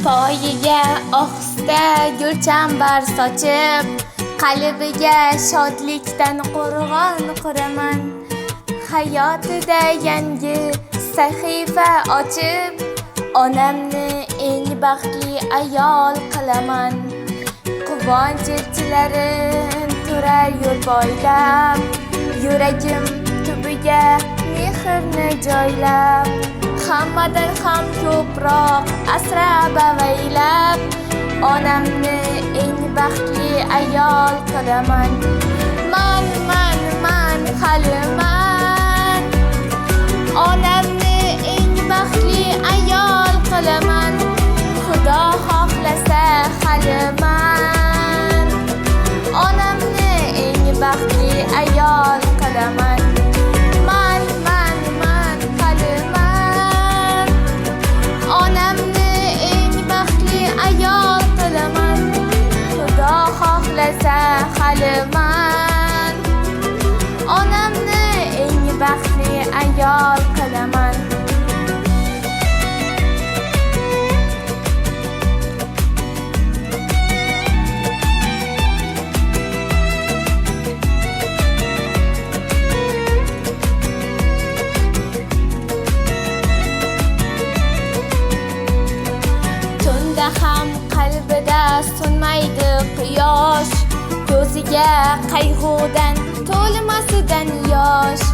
poyiga ohista gulchambar sochib, qalbiga shodlikdan qo'rg'on quraman. Hayotida yangi sahifa ochib, onamni eng baxtli ayol qilaman. Quvonch elchilarim turar yo'l boylab, yuragim tubiga mehrni joylab, hammadan ham ko'proq asrab avaylab, onamni eng baxtli ayol qilaman. Man hali man, onamni eng baxtli ayol qilaman. Xudo xohlasa hali man, onamni eng baxtli ayol qilaman. Man hali man, onamni eng baxtli ayol qilaman. Xudo xohlasa hali man, onamni eng baxtli ayol qilaman. Tunda ham qalbida so'nmaydi quyosh, ko'ziga qayg'udan to'lmasidan yosh.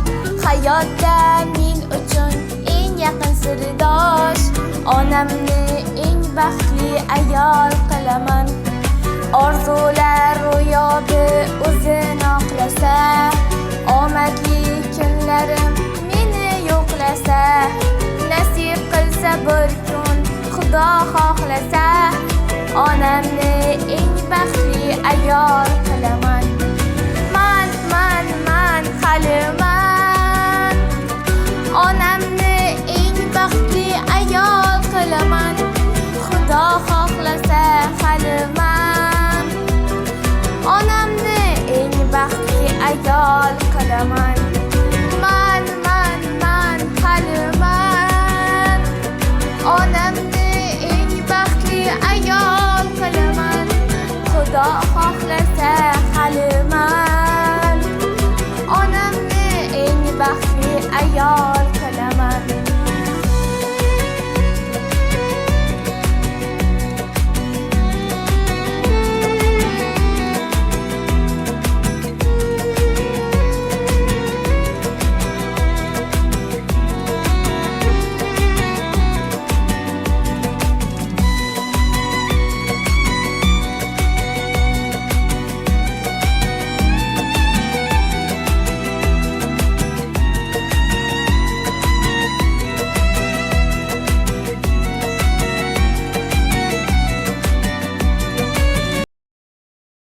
Hayotda men uchun eng yaqin sirdosh, onamni eng baxtli ayol qilaman. Orzular ro'yobi o'zini oqlasa, omadli kunlarim meni yo'qlasa, nasib qilsa bir kun Xudo xohlasa, onamni eng baxtli ayol qilaman. Man hali man, onamni eng baxtli ayol qilaman. Xudo xohlasa hali man, onamni eng baxtli ayol qilaman. Man hali man, onamni eng baxtli ayol qilaman. Xudo